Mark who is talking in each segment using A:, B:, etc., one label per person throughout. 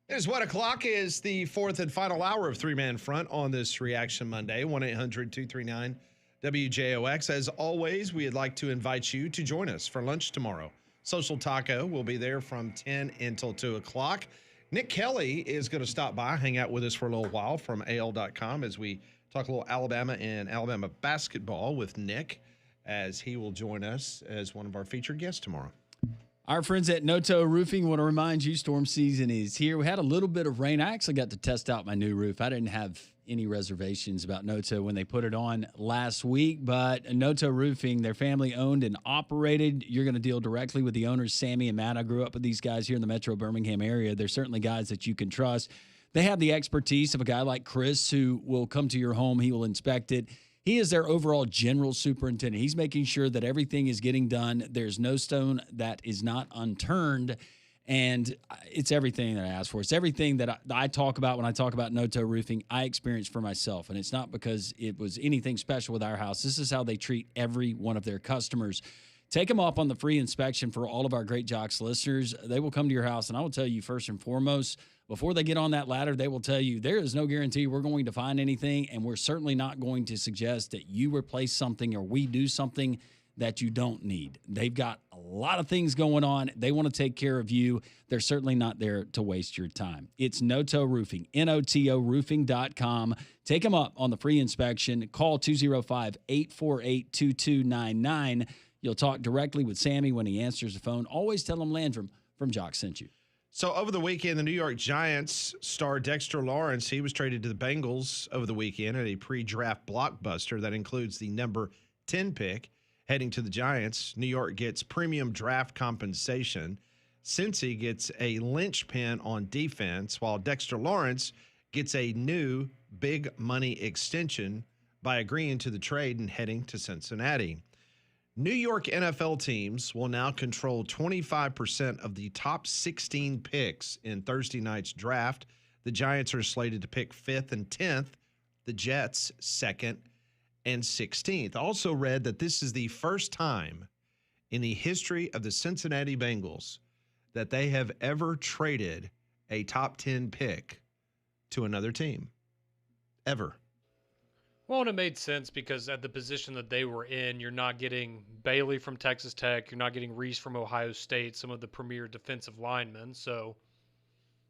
A: It is 1 o'clock is the fourth and final hour of Three-Man Front on this Reaction Monday, 1-800-239-WJOX. As always, we'd like to invite you to join us for lunch tomorrow. Social Taco will be there from 10 until 2 o'clock. Nick Kelly is going to stop by, hang out with us for a little while from AL.com as we talk a little Alabama and Alabama basketball with Nick, as he will join us as one of our featured guests tomorrow.
B: Our friends at Noto Roofing want to remind you storm season is here. We had a little bit of rain. I actually got to test out my new roof. I didn't have any reservations about Noto when they put it on last week, but Noto Roofing, they're family owned and operated. You're going to deal directly with the owners, Sammy and Matt. I grew up with these guys here in the Metro Birmingham area. They're certainly guys that you can trust. They have the expertise of a guy like Chris who will come to your home. He will inspect it. He is their overall general superintendent. He's making sure that everything is getting done. There's no stone that is not unturned, and it's everything that I ask for. It's everything that I talk about when I talk about Noto Roofing, I experience for myself, and it's not because it was anything special with our house. This is how they treat every one of their customers. Take them up on the free inspection for all of our Great Jocks listeners. They will come to your house, and I will tell you first and foremost, before they get on that ladder, they will tell you there is no guarantee we're going to find anything, and we're certainly not going to suggest that you replace something or we do something that you don't need. They've got a lot of things going on. They want to take care of you. They're certainly not there to waste your time. It's Noto Roofing, N-O-T-O roofing.com. Take them up on the free inspection. Call 205-848-2299. You'll talk directly with Sammy when he answers the phone. Always tell him Landrum from Jock sent you.
A: So over the weekend, the New York Giants star Dexter Lawrence, he was traded to the Bengals over the weekend at a pre-draft blockbuster that includes the number 10 pick heading to the Giants. New York gets premium draft compensation. Cincy gets a linchpin on defense, while Dexter Lawrence gets a new big money extension by agreeing to the trade and heading to Cincinnati. New York NFL teams will now control 25% of the top 16 picks in Thursday night's draft. The Giants are slated to pick 5th and 10th, the Jets 2nd and 16th. I also read that this is the first time in the history of the Cincinnati Bengals that they have ever traded a top 10 pick to another team. Ever.
C: Well, and it made sense because at the position that they were in, you're not getting Bailey from Texas Tech. You're not getting Reese from Ohio State, some of the premier defensive linemen. So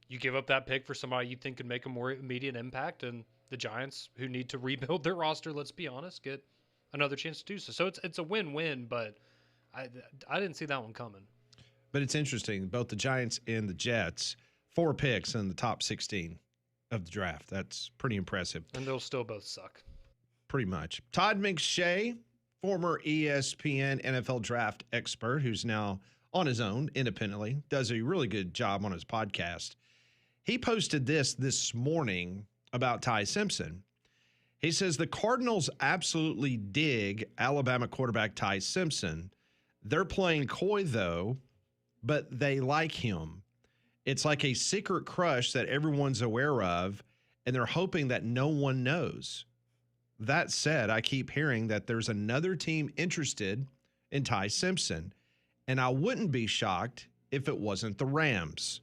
C: you give up that pick for somebody you think could make a more immediate impact, and the Giants, who need to rebuild their roster, let's be honest, get another chance to do so. So it's a win-win, but I didn't see that one coming.
A: But it's interesting, both the Giants and the Jets, 4 picks in the top 16 of the draft. That's pretty impressive.
C: And they'll still both suck.
A: Pretty much. Todd McShay, former ESPN NFL draft expert, who's now on his own independently, does a really good job on his podcast. He posted this morning about Ty Simpson. He says the Cardinals absolutely dig Alabama quarterback Ty Simpson. They're playing coy, though, but they like him. It's like a secret crush that everyone's aware of, and they're hoping that no one knows. That said, I keep hearing that there's another team interested in Ty Simpson, and I wouldn't be shocked if it wasn't the Rams.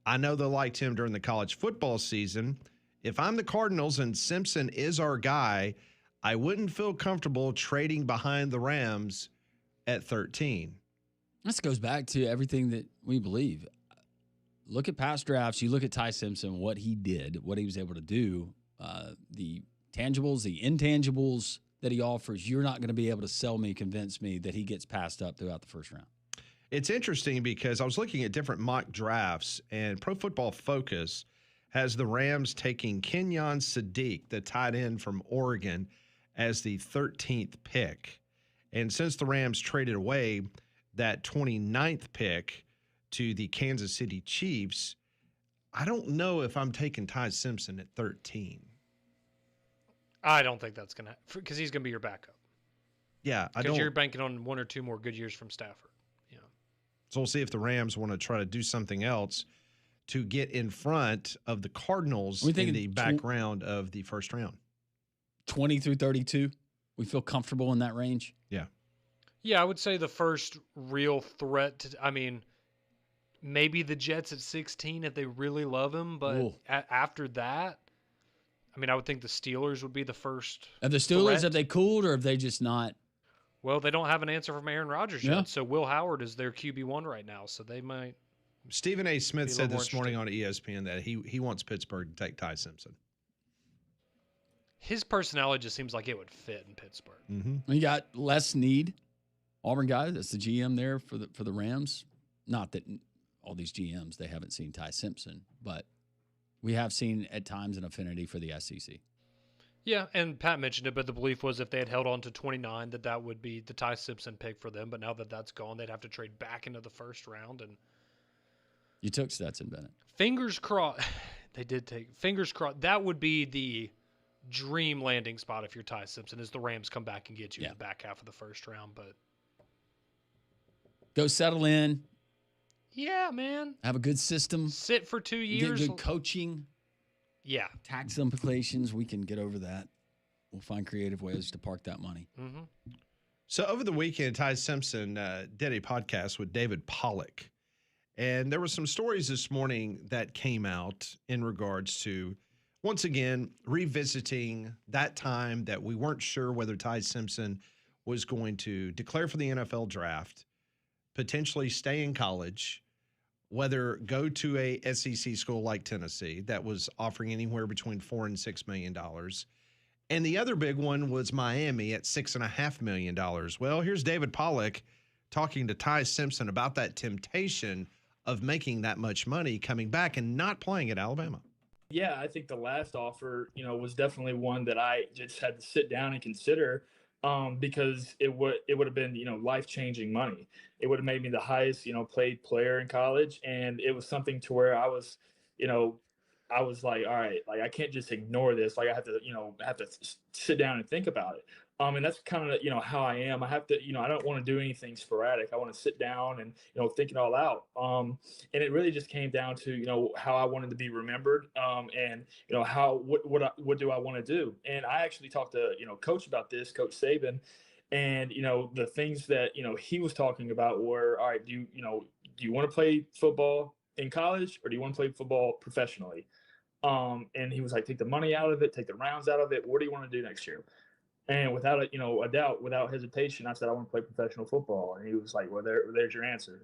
A: I know they liked him during the college football season. If I'm the Cardinals and Simpson is our guy, I wouldn't feel comfortable trading behind the Rams at 13.
B: This goes back to everything that we believe. Look at past drafts. You look at Ty Simpson, what he did, what he was able to do, the tangibles, the intangibles that he offers. You're not going to be able to convince me that he gets passed up throughout the first round.
A: It's interesting because I was looking at different mock drafts, and Pro Football Focus has the Rams taking Kenyon Sadiq, the tight end from Oregon, as the 13th pick. And since the Rams traded away that 29th pick to the Kansas City Chiefs, I don't know if I'm taking Ty Simpson at 13.
C: I don't think that's going to – because he's going to be your backup.
A: Yeah, I don't –
C: because you're banking on 1 or 2 more good years from Stafford. Yeah.
A: So we'll see if the Rams want to try to do something else to get in front of the Cardinals in the background of the first round.
B: 20 through 32, we feel comfortable in that range?
A: Yeah.
C: Yeah, I would say the first real threat to – I mean, maybe the Jets at 16 if they really love him. But after that, I mean, I would think the Steelers would be the first.
B: Have the Steelers,
C: threat.
B: have they cooled or have they just not?
C: Well, they don't have an answer from Aaron Rodgers yet. So Will Howard is their QB1 right now. So they might.
A: Stephen A. Smith said this morning on ESPN that he wants Pittsburgh to take Ty Simpson.
C: His personality just seems like it would fit in Pittsburgh.
B: Mm-hmm. You got Les Snead, Auburn guy. That's the GM there for the Rams. Not that all these GMs, they haven't seen Ty Simpson, but we have seen at times an affinity for the SEC.
C: Yeah, and Pat mentioned it, but the belief was if they had held on to 29, that would be the Ty Simpson pick for them. But now that that's gone, they'd have to trade back into the first round. And
B: you took Stetson Bennett.
C: Fingers crossed. They did take. Fingers crossed. That would be the dream landing spot if you're Ty Simpson, is the Rams come back and get you in the back half of the first round. But
B: go settle in.
C: Yeah, man.
B: Have a good system.
C: Sit for 2 years.
B: Get good coaching.
C: Yeah.
B: Tax implications. We can get over that. We'll find creative ways to park that money.
C: Mm-hmm.
A: So over the weekend, Ty Simpson did a podcast with David Pollock. And there were some stories this morning that came out in regards to, once again, revisiting that time that we weren't sure whether Ty Simpson was going to declare for the NFL draft, potentially stay in college, whether go to a SEC school like Tennessee that was offering anywhere between $4 and $6 million. And the other big one was Miami at $6.5 million. Well, here's David Pollock talking to Ty Simpson about that temptation of making that much money, coming back and not playing at Alabama.
D: Yeah, I think the last offer, was definitely one that I just had to sit down and consider, because it would have been, life-changing money. It would have made me the highest, paid player in college. And it was something to where I was, I was like, all right, like I can't just ignore this. Like I have to sit down and think about it. And that's kind of, how I am. I have to, I don't want to do anything sporadic. I want to sit down and, think it all out. And it really just came down to, how I wanted to be remembered. And, what do I want to do? And I actually talked to, coach about this, Coach Saban. And, the things that, he was talking about were, all right, do you want to play football in college or do you want to play football professionally? And he was like, take the money out of it, take the rounds out of it. What do you want to do next year? And without a doubt, without hesitation, I said, I want to play professional football. And he was like, well, there's your answer.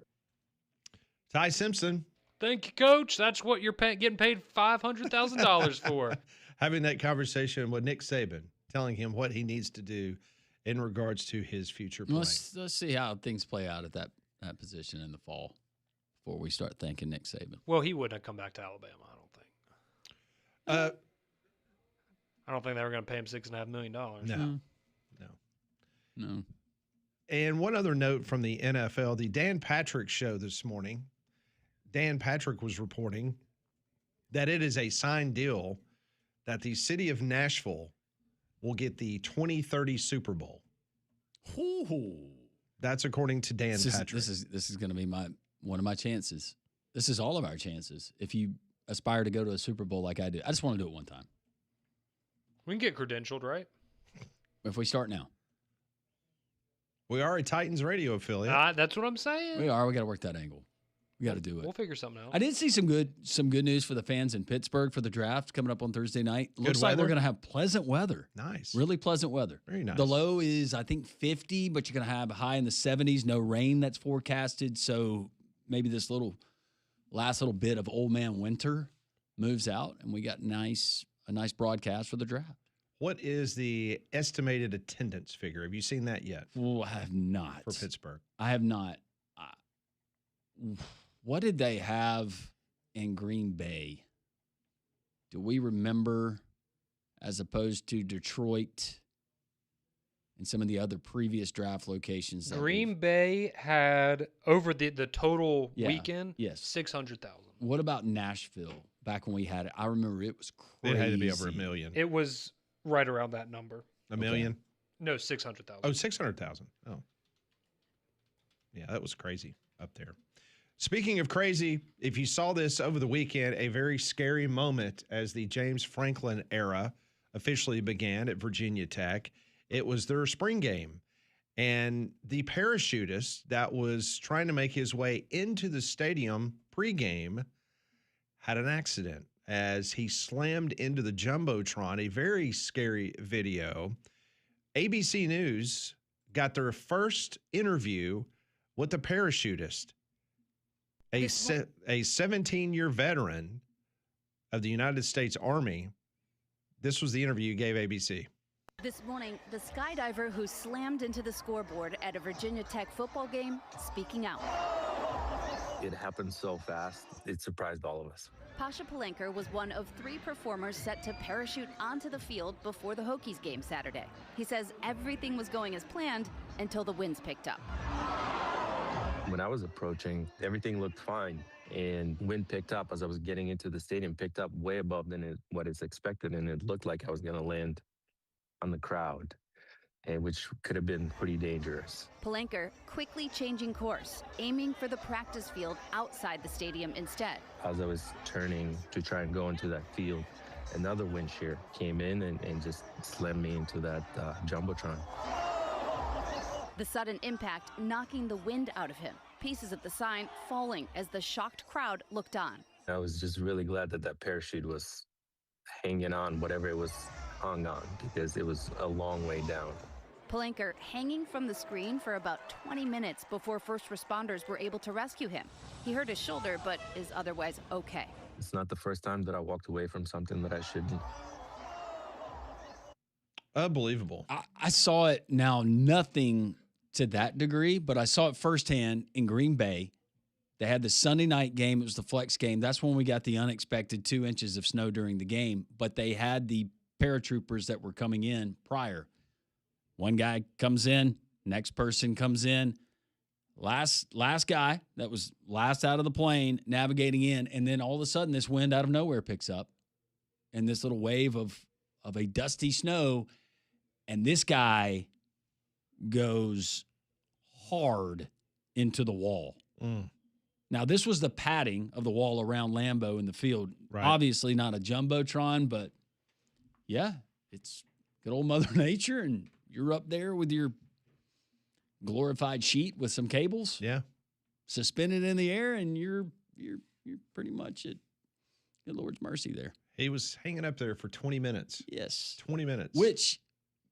A: Ty Simpson.
C: Thank you, Coach. That's what you're getting paid $500,000 for.
A: Having that conversation with Nick Saban, telling him what he needs to do in regards to his future play.
B: Let's see how things play out at that position in the fall before we start thanking Nick Saban.
C: Well, he wouldn't have come back to Alabama, I don't think. I don't think they were going to pay him $6.5 million.
A: No. And one other note from the NFL, the Dan Patrick show this morning. Dan Patrick was reporting that it is a signed deal that the city of Nashville will get the 2030 Super Bowl.
B: Ooh.
A: That's according to Dan Patrick.
B: This is going to be one of my chances. This is all of our chances. If you aspire to go to a Super Bowl like I do, I just want to do it one time.
C: We can get credentialed, right?
B: If we start now.
A: We are a Titans radio affiliate.
C: That's what I'm saying.
B: We are. We got to work that angle. We got to do it.
C: We'll figure something out.
B: I did see some good news for the fans in Pittsburgh for the draft coming up on Thursday night. Looks
A: weather.
B: like we're going to have pleasant weather.
A: Nice.
B: Really pleasant weather.
A: Very nice.
B: The low is, I think, 50, but you're going to have a high in the 70s. No rain that's forecasted. So maybe this last little bit of old man winter moves out, and we got a nice broadcast for the draft.
A: What is the estimated attendance figure? Have you seen that yet?
B: Oh, I have not.
A: For Pittsburgh.
B: I have not. What did they have in Green Bay? Do we remember, as opposed to Detroit and some of the other previous draft locations?
C: Green Bay had, over the total weekend,
B: yes,
C: 600,000.
B: What about Nashville back when we had it? I remember it was crazy.
A: It had to be over 1 million.
C: It was right around that number.
A: 1 million?
C: No, 600,000.
A: Oh, 600,000. Oh. Yeah, that was crazy up there. Speaking of crazy, if you saw this over the weekend, a very scary moment as the James Franklin era officially began at Virginia Tech. It was their spring game. And the parachutist that was trying to make his way into the stadium pregame had an accident as he slammed into the Jumbotron, a very scary video. ABC News got their first interview with the parachutist, a 17-year veteran of the United States Army. This was the interview he gave ABC.
E: This morning, the skydiver who slammed into the scoreboard at a Virginia Tech football game speaking out.
F: It happened so fast, it surprised all of us.
E: Pasha Palenker was one of 3 performers set to parachute onto the field before the Hokies game Saturday. He says everything was going as planned until the winds picked up.
F: When I was approaching, everything looked fine. And wind picked up as I was getting into the stadium, picked up way above what is expected. And it looked like I was going to land on the crowd, which could have been pretty dangerous.
E: Palenker quickly changing course, aiming for the practice field outside the stadium instead.
F: As I was turning to try and go into that field, another wind shear came in and just slammed me into that Jumbotron.
E: The sudden impact knocking the wind out of him, pieces of the sign falling as the shocked crowd looked on.
F: I was just really glad that parachute was hanging on, whatever it was hung on, because it was a long way down.
E: Palenker hanging from the screen for about 20 minutes before first responders were able to rescue him. He hurt his shoulder, but is otherwise okay.
F: It's not the first time that I walked away from something that I shouldn't.
A: Unbelievable.
B: I saw it now, nothing to that degree, but I saw it firsthand in Green Bay. They had the Sunday night game. It was the flex game. That's when we got the unexpected 2 inches of snow during the game, but they had the paratroopers that were coming in prior. One guy comes in, next person comes in, last guy that was last out of the plane navigating in, and then all of a sudden this wind out of nowhere picks up and this little wave of a dusty snow, and this guy goes hard into the wall. Now, this was the padding of the wall around Lambeau in the field.
A: Right.
B: Obviously not a Jumbotron, but yeah, it's good old Mother Nature, and you're up there with your glorified sheet with some cables.
A: Yeah.
B: Suspended in the air, and you're pretty much at good Lord's mercy there.
A: He was hanging up there for 20 minutes.
B: Yes.
A: 20 minutes.
B: Which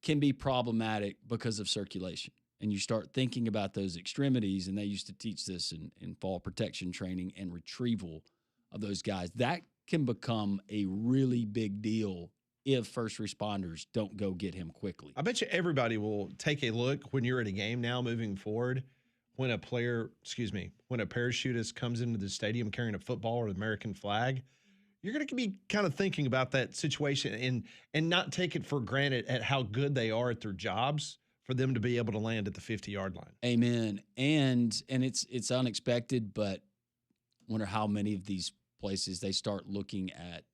B: can be problematic because of circulation. And you start thinking about those extremities, and they used to teach this in fall protection training and retrieval of those guys. That can become a really big deal if first responders don't go get him quickly.
A: I bet you everybody will take a look when you're at a game now moving forward, when a parachutist comes into the stadium carrying a football or the American flag. You're going to be kind of thinking about that situation and not take it for granted at how good they are at their jobs for them to be able to land at the 50-yard line.
B: Amen. And it's unexpected, but I wonder how many of these places they start looking at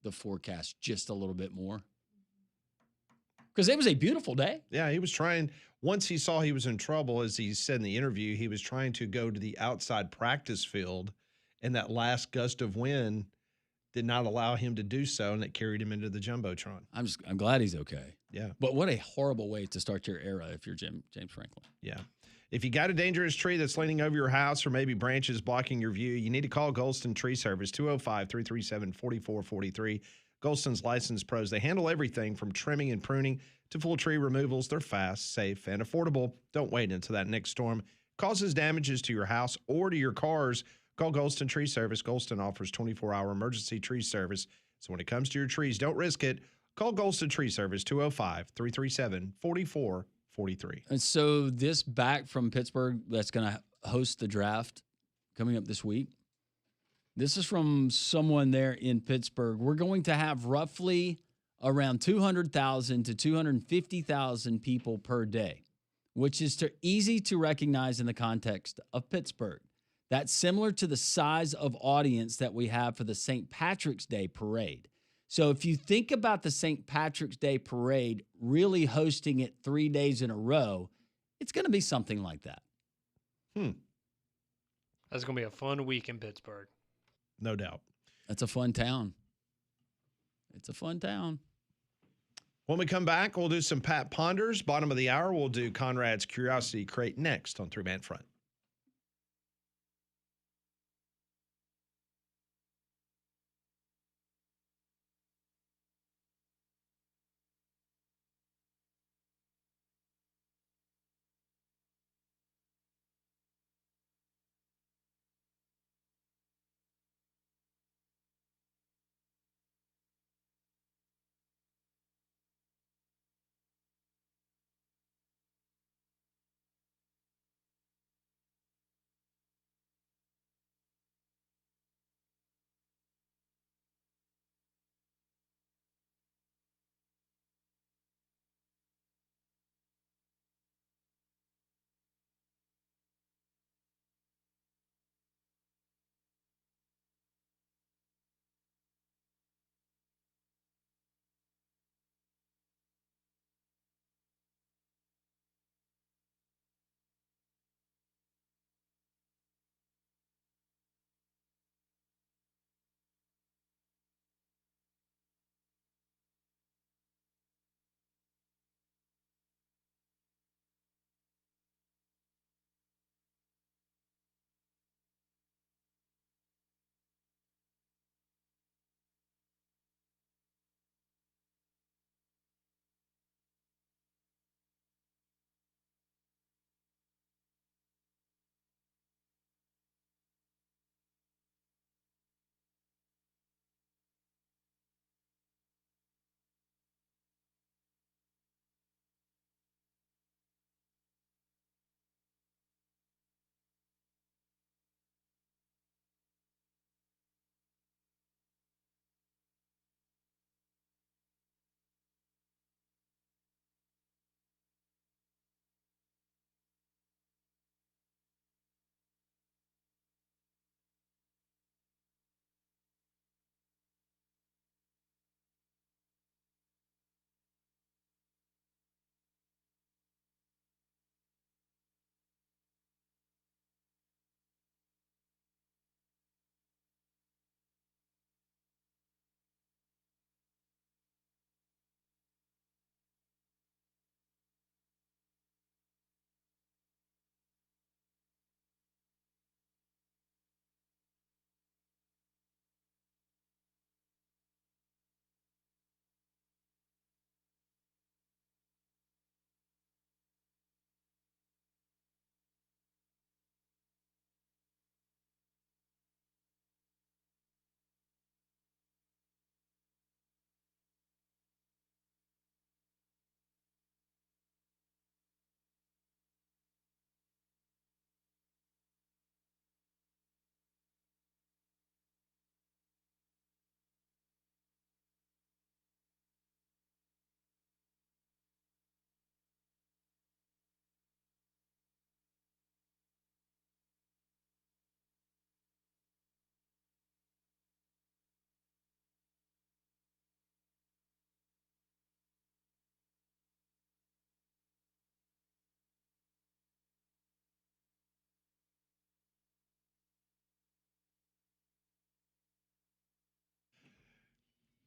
B: the forecast just a little bit more. Because it was a beautiful day.
A: Yeah, he was trying. Once he saw he was in trouble, as he said in the interview, he was trying to go to the outside practice field, and that last gust of wind did not allow him to do so, and it carried him into the Jumbotron.
B: I'm glad he's okay.
A: Yeah.
B: But what a horrible way to start your era if you're James Franklin.
A: Yeah. If you got a dangerous tree that's leaning over your house or maybe branches blocking your view, you need to call Golston Tree Service, 205-337-4443. Golston's licensed pros. They handle everything from trimming and pruning to full tree removals. They're fast, safe, and affordable. Don't wait until that next storm causes damages to your house or to your cars. Call Golston Tree Service. Golston offers 24-hour emergency tree service. So when it comes to your trees, don't risk it. Call Golston Tree Service, 205-337-4443.
B: And so this back from Pittsburgh that's going to host the draft coming up this week, this is from someone there in Pittsburgh. We're going to have roughly around 200,000 to 250,000 people per day, which is easy to recognize in the context of Pittsburgh. That's similar to the size of audience that we have for the St. Patrick's Day parade. So if you think about the St. Patrick's Day parade really hosting it 3 days in a row, it's going to be something like that.
C: That's going to be a fun week in Pittsburgh.
A: No doubt.
B: That's a fun town. It's a fun town.
A: When we come back, we'll do some Pat Ponders. Bottom of the hour, we'll do Conrad's Curiosity Crate next on Three Man Front.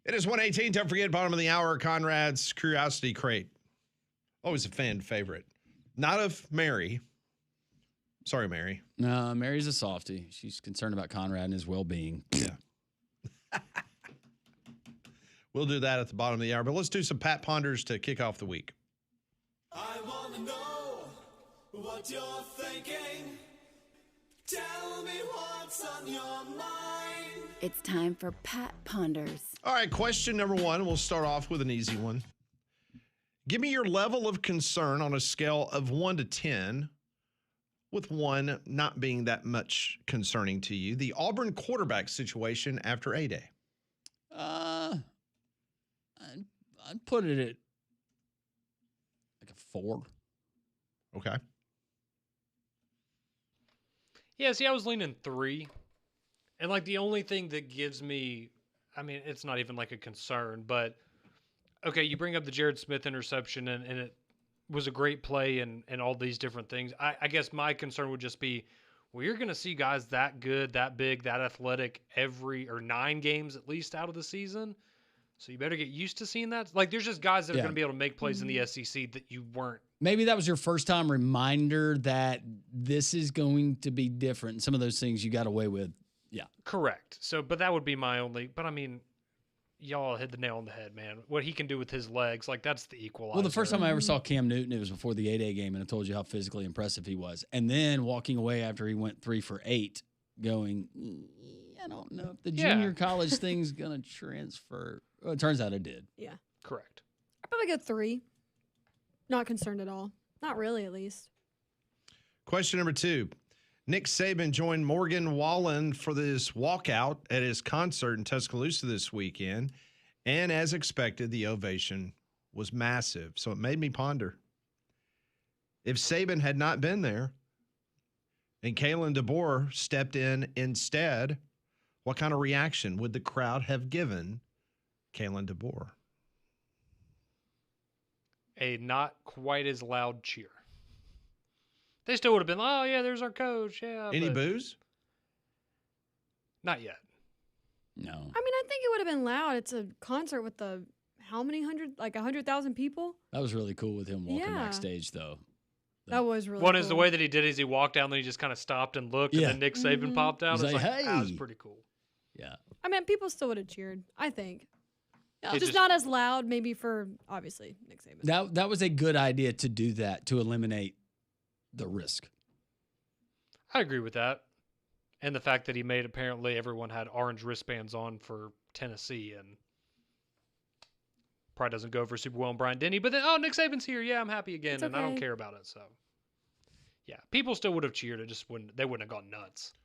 A: It is 1:18. Don't forget, bottom of the hour, Conrad's Curiosity Crate. Always a fan favorite. Not of Mary. Sorry, Mary.
B: No, Mary's a softie. She's concerned about Conrad and his well-being.
A: Yeah. We'll do that at the bottom of the hour. But let's do some Pat Ponders to kick off the week.
G: I want to know what you're thinking. Tell me what's on your mind.
E: It's time for Pat Ponders.
A: All right, question number one. We'll start off with an easy one. Give me your level of concern on a scale of 1 to 10, with 1 not being that much concerning to you. The Auburn quarterback situation after A-Day.
B: I'd put it at like a 4.
A: Okay.
C: Yeah, see, I was leaning 3. And, like, the only thing that gives me, I mean, it's not even like a concern, but, okay, you bring up the Jared Smith interception, and it was a great play and all these different things. I guess my concern would just be, well, you're going to see guys that good, that big, that athletic 9 games at least out of the season. So you better get used to seeing that. Like, there's just guys that are going to be able to make plays in the SEC that you weren't.
B: Maybe that was your first time reminder that this is going to be different. Some of those things you got away with. Yeah.
C: Correct. So, but that would be my only, but I mean, y'all hit the nail on the head, man. What he can do with his legs, like, that's the equalizer.
B: Well, the first time I ever saw Cam Newton, it was before the A-Day game, and I told you how physically impressive he was. And then walking away after he went 3 for 8, going, I don't know if the junior college thing's going to transfer. Well, it turns out it did.
H: Yeah.
C: Correct.
H: I'd probably go 3. Not concerned at all. Not really, at least.
A: Question number 2. Nick Saban joined Morgan Wallen for this walkout at his concert in Tuscaloosa this weekend. And as expected, the ovation was massive. So it made me ponder. If Saban had not been there and Kalen DeBoer stepped in instead, what kind of reaction would the crowd have given Kalen DeBoer?
C: A not quite as loud cheer. They still would have been, oh, yeah, there's our coach. Yeah.
A: Any boos?
C: Not yet.
B: No.
H: I mean, I think it would have been loud. It's a concert with how many hundred, like 100,000 people?
B: That was really cool with him walking
H: Yeah.
B: backstage, though.
H: That was really
C: One
H: cool.
C: is the way that he did is he walked down, then he just kind of stopped and looked, and then Nick Saban popped out.
B: He's
C: It's
B: like,
C: that was
B: "Hey."
C: pretty cool.
B: Yeah.
H: I mean, people still would have cheered, I think.
C: Yeah,
H: Just not as loud, maybe for, obviously, Nick Saban.
B: That was a good idea to do that, to eliminate the risk.
C: I agree with that. And the fact that he made apparently everyone had orange wristbands on for Tennessee and probably doesn't go over super well in Bryant Denny. But then, oh, Nick Saban's here. Yeah, I'm happy again.
H: It's
C: And I don't
H: okay.
C: care about it. So, yeah, people still would have cheered. It just wouldn't, they wouldn't have gone nuts.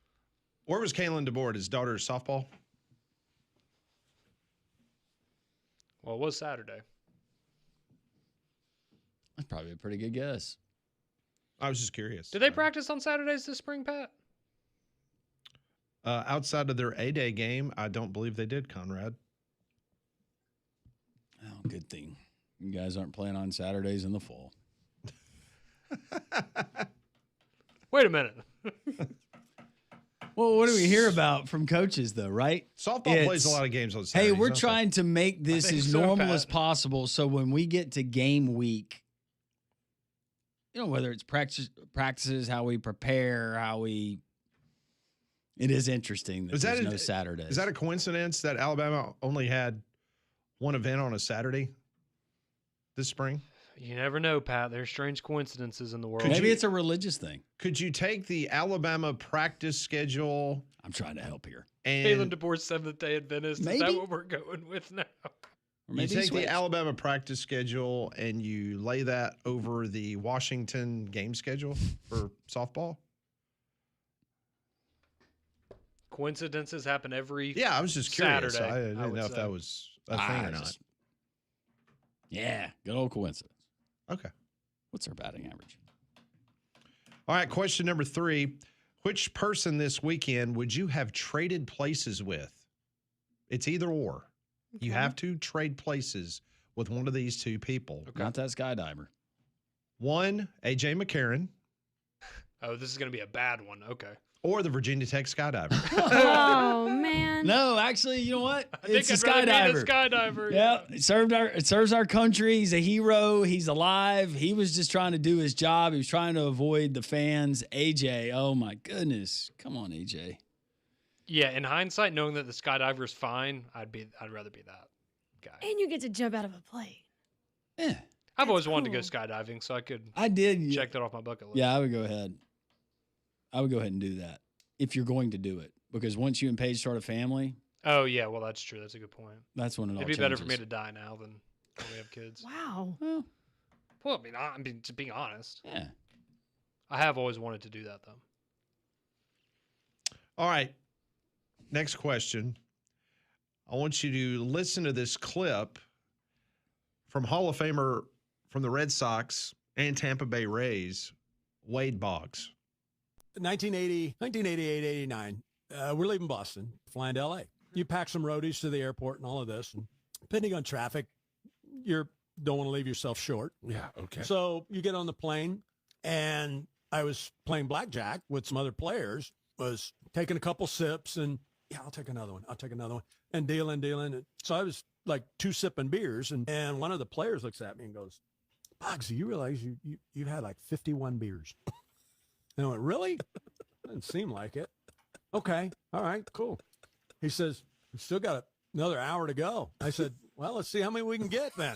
A: Where was Kalen DeBoer? His daughter's softball?
C: Well, it was Saturday.
B: That's probably a pretty good guess.
A: I was just curious.
C: Did they practice on Saturdays this spring, Pat?
A: Outside of their A-Day game, I don't believe they did, Conrad.
B: Oh, good thing. You guys aren't playing on Saturdays in the fall.
C: Wait a minute.
B: Well, what do we hear about from coaches, though, right?
A: Softball plays a lot of games on Saturdays.
B: Hey, we're
A: don't they?
B: trying to make this
C: think
B: as
C: so,
B: normal
C: Pat.
B: as possible. So when we get to game week, you know, whether it's practices, how we prepare, it is interesting that there's no Saturdays.
A: Is that a coincidence that Alabama only had one event on a Saturday this spring?
C: You never know, Pat. There's strange coincidences in the world.
B: Maybe it's a religious thing.
A: Could you take the Alabama practice schedule
B: I'm trying to help here.
C: Kalen
A: and
C: DeBoer's Seventh-day Adventist. Is
B: Maybe.
C: that what we're going with now?
B: Or
A: you
B: maybe
A: take
B: switch.
A: the Alabama practice schedule and you lay that over the Washington game schedule for softball?
C: Coincidences happen every
A: Yeah, I was just curious.
C: Saturday,
A: I
C: I
A: didn't
C: would
A: know if
C: say.
A: that was a thing or not.
B: just- Yeah, good old coincidence.
A: Okay.
B: What's our batting average?
A: All right, question number 3. Which person this weekend would you have traded places with? It's either or. You
H: Okay.
A: have to trade places with one of these two people.
B: Not that skydiver.
A: 1, A.J. McCarron.
C: Oh, this is going to be a bad one. Okay.
A: Or the Virginia Tech skydiver.
H: Oh man.
B: No, actually, you know what?
C: I think
B: It's a
C: I'd rather be
B: skydiver.
C: the skydiver.
B: Yeah, it serves our country. He's a hero. He's alive. He was just trying to do his job. He was trying to avoid the fans. AJ, oh my goodness. Come on, AJ.
C: Yeah, in hindsight, knowing that the skydiver's fine, I'd rather be that guy.
H: And you get to jump out of a plane.
B: Yeah.
C: I've always wanted to go
H: cool.
C: skydiving, so I could
B: I did.
C: check that off my bucket list.
B: Yeah, I would go ahead. I would go ahead and do that if you're going to do it. Because once you and Paige start a family,
C: Oh, yeah, well, that's true. That's a good point.
B: that's when it all
C: It'd be
B: changes.
C: better for me to die now than when we have kids.
H: Wow.
B: Well,
C: Well, I mean, to be honest,
B: yeah.
C: I have always wanted to do that, though.
A: All right. Next question. I want you to listen to this clip from Hall of Famer from the Red Sox and Tampa Bay Rays, Wade Boggs.
I: 1988, 89. We're leaving Boston, flying to LA. You pack some roadies to the airport and all of this. And depending on traffic, you don't want to leave yourself short.
J: Yeah, okay.
I: So you get on the plane, and I was playing blackjack with some other players, was taking a couple sips, and yeah, I'll take another one. And dealing. And so I was like 2 sipping beers, and one of the players looks at me and goes, Boggsy, you realize you've had like 51 beers. And I went, really? Didn't seem like it. Okay. All right, cool. He says, we still got another hour to go. I said, well, let's see how many we can get then.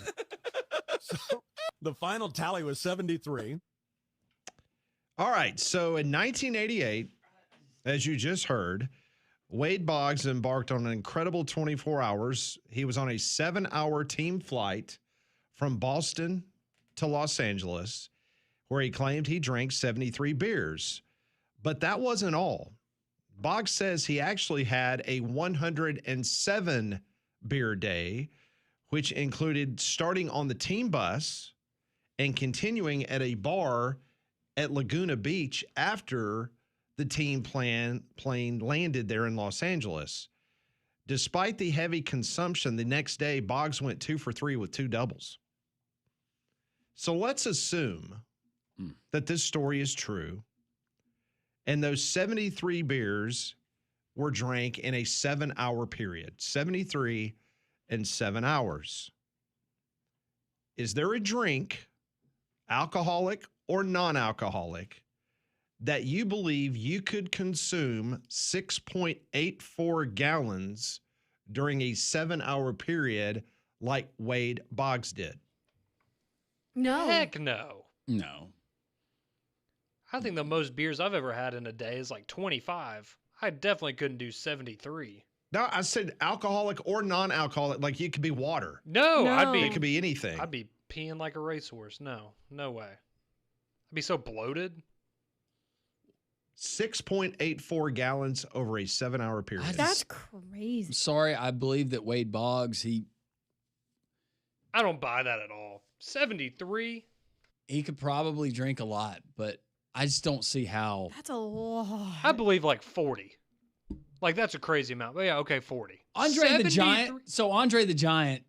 I: So the final tally was 73.
A: All right. So in 1988, as you just heard, Wade Boggs embarked on an incredible 24 hours. He was on a 7-hour team flight from Boston to Los Angeles, where he claimed he drank 73 beers. But that wasn't all. Boggs says he actually had a 107 beer day, which included starting on the team bus and continuing at a bar at Laguna Beach after the team plane landed there in Los Angeles. Despite the heavy consumption, the next day, Boggs went 2 for 3 with 2 doubles. So let's assume that this story is true, and those 73 beers were drank in a 7-hour period. 73 in 7 hours. Is there a drink, alcoholic or non-alcoholic, that you believe you could consume 6.84 gallons during a 7-hour period like Wade Boggs did?
H: No.
C: Heck no.
B: No.
C: I think the most beers I've ever had in a day is like 25. I definitely couldn't do 73.
A: No, I said alcoholic or non-alcoholic. Like it could be water.
C: No,
H: No.
A: It could be anything.
C: I'd be peeing like a racehorse. No way. I'd be so bloated.
A: 6.84 gallons over a 7-hour period.
H: That's crazy.
B: Sorry, I believe that Wade Boggs,
C: I don't buy that at all. 73?
B: he could probably drink a lot, but I just don't see how.
H: That's a lot.
C: I believe like 40. Like that's a crazy amount. But yeah, okay, 40.
B: Andre the
C: 73?
B: Giant. So Andre the Giant,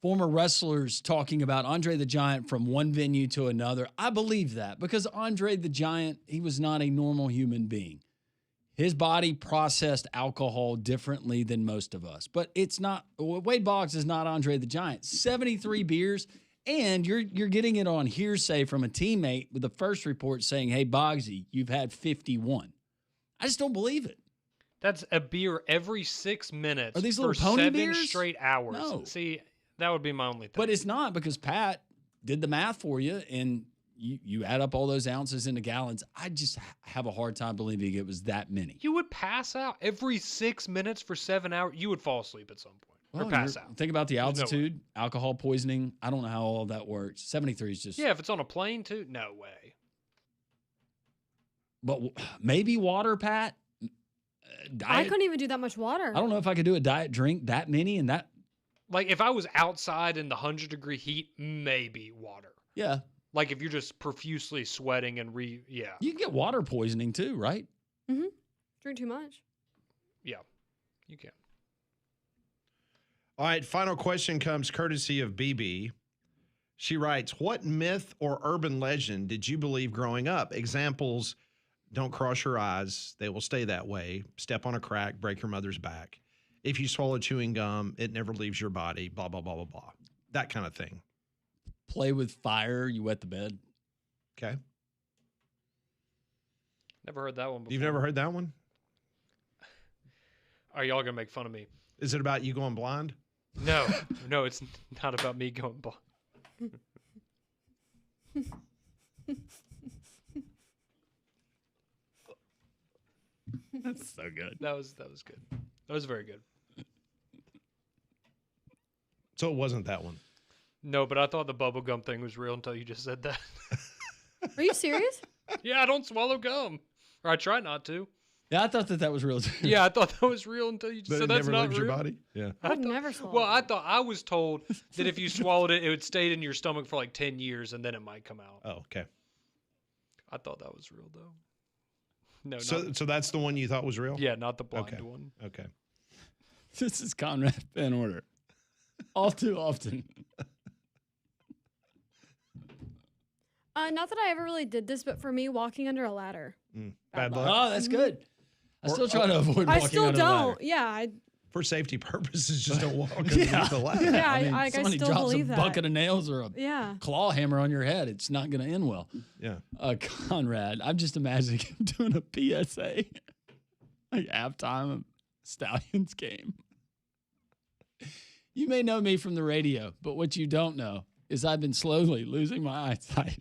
B: former wrestlers talking about Andre the Giant from one venue to another. I believe that because Andre the Giant, he was not a normal human being. His body processed alcohol differently than most of us. But it's not, Wade Boggs is not Andre the Giant. 73 beers, and you're getting it on hearsay from a teammate with the first report saying, hey, Boggsy, you've had 51. I just don't believe it.
C: That's a beer every 6 minutes
B: Are these
C: for
B: little pony
C: 7
B: beers?
C: straight hours.
B: No.
C: See, that would be my only thing.
B: But it's not because Pat did the math for you, and you add up all those ounces into gallons. I just have a hard time believing it was that many.
C: You would pass out every 6 minutes for 7 hours. You would fall asleep at some point
B: Well,
C: or pass out.
B: Think about the
C: There's no way.
B: altitude, alcohol poisoning. I don't know how all of that works. 73 is just.
C: Yeah, if it's on a plane too, no way.
B: But maybe water, Pat.
H: I
B: Diet,
H: couldn't even do that much water.
B: I don't know if I could do a diet drink that many and that.
C: Like if I was outside in the 100-degree heat, maybe water.
B: Yeah.
C: Like if you're just profusely sweating and
B: You can get water poisoning too, right?
H: Mm-hmm. Drink too much.
C: yeah, you can.
A: All right, final question comes courtesy of BB, She writes, what myth or urban legend did you believe growing up? Examples, don't cross your eyes. They will stay that way. Step on a crack, break your mother's back. If you swallow chewing gum, it never leaves your body, blah, blah, blah, blah, blah. That kind of thing.
B: Play with fire, you wet the bed.
A: Okay.
C: Never heard that one before.
A: You've never heard that one?
C: Are y'all gonna make fun of me?
A: Is it about you going blind?
C: No, no, it's not about me going blind.
B: That's so good.
C: That was good. That was very good.
A: So it wasn't that one.
C: No, but I thought the bubble gum thing was real until you just said that.
H: Are you serious?
C: Yeah, I don't swallow gum, or I try not to.
B: Yeah, I thought that was real.
C: Yeah, I thought that was real until you just
A: But
C: said
A: it
C: that's
A: never
C: not
A: leaves
C: real.
A: your body? Yeah.
H: I've never swallowed.
C: Well, I thought I was told that if you swallowed it, it would stay in your stomach for like 10 years and then it might come out.
A: Oh, okay.
C: I thought that was real though. No,
A: So that's the one you thought was real?
C: yeah, not the blind
A: Okay.
C: one.
A: Okay.
B: This is Conrad Van Order. All too often.
H: Not that I ever really did this, but for me, walking under a ladder.
A: Bad luck.
B: Oh, that's good. I still try to avoid walking
H: I still
B: under the ladder.
H: don't. Yeah,
A: For safety purposes, just don't walk underneath the ladder.
H: Yeah,
B: I mean,
H: I
B: somebody
H: still
B: drops
H: believe
B: a
H: that.
B: bucket of nails or a
H: yeah.
B: claw hammer on your head, it's not going to end well.
A: Yeah.
B: Conrad, I'm just imagining him doing a PSA like halftime of Stallions game. You may know me from the radio, but what you don't know is I've been slowly losing my eyesight.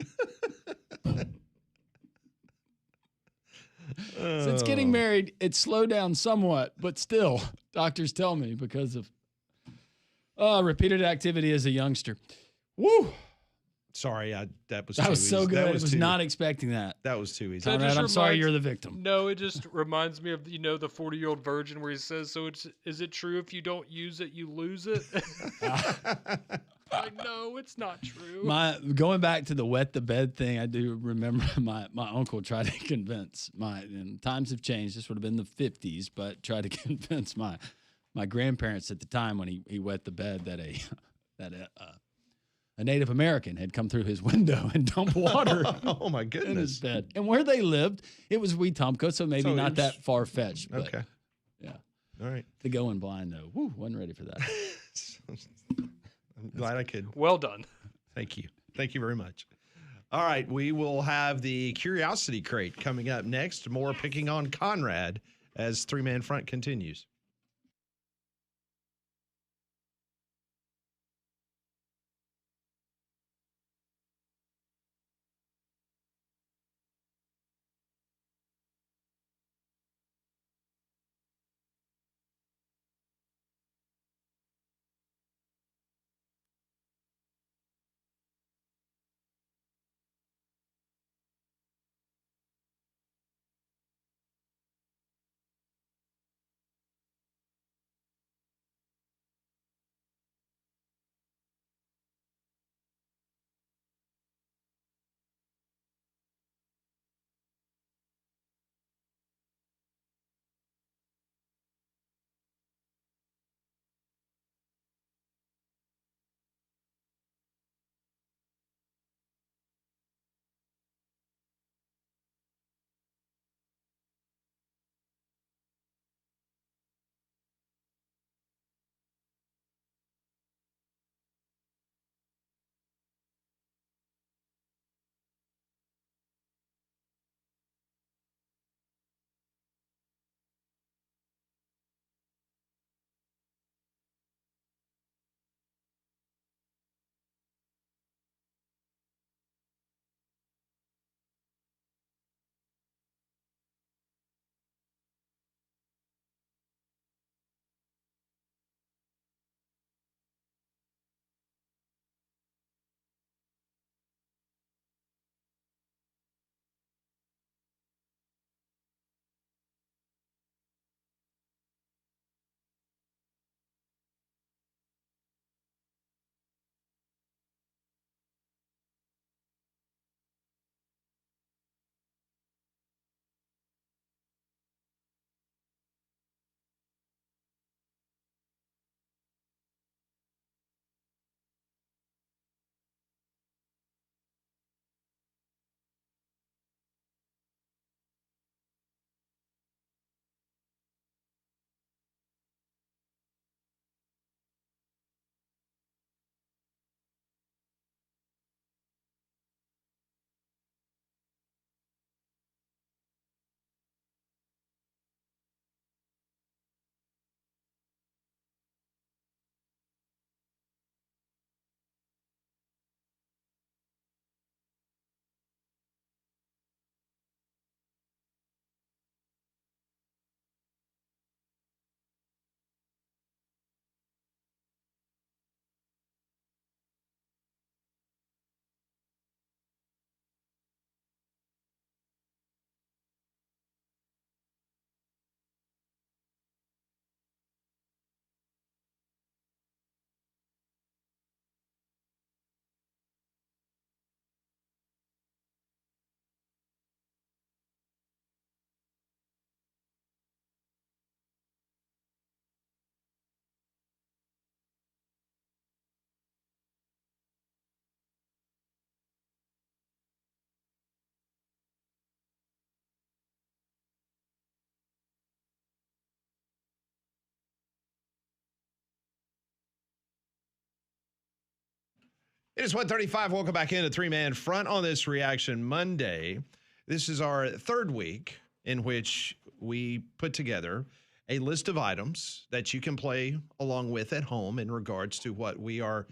B: Since getting married, it's slowed down somewhat, but still, doctors tell me because of repeated activity as a youngster. Woo!
A: Sorry, that was
B: That
A: too
B: was so
A: easy.
B: good.
A: That
B: I was
A: too,
B: not expecting that.
A: That was too easy.
C: That
B: Conrad,
C: just
B: I'm sorry
C: reminds-
B: you're the victim.
C: No, it just reminds me of the 40-year-old virgin where he says, "So is it true if you don't use it, you lose it?" Like, no, it's not true.
B: Going back to the wet the bed thing, I do remember my uncle tried to convince and times have changed. This would have been the 50s, but tried to convince my grandparents at the time when he wet the bed that a Native American had come through his window and dumped water
A: Oh my
B: in his
A: goodness.
B: bed. And where they lived, it was Wetumpka, so maybe
A: So
B: not
A: it was-
B: that far fetched. But
A: Okay.
B: yeah,
A: All right.
B: the going blind though, woo, wasn't ready for that.
A: I'm glad I could.
C: Well done.
A: Thank you. Thank you very much. All right. We will have the Curiosity Crate coming up next. More picking on Conrad as Three Man Front continues. It is 1:35. Welcome back into Three-Man Front on this Reaction Monday. This is our third week in which we put together a list of items that you can play along with at home in regards to what we are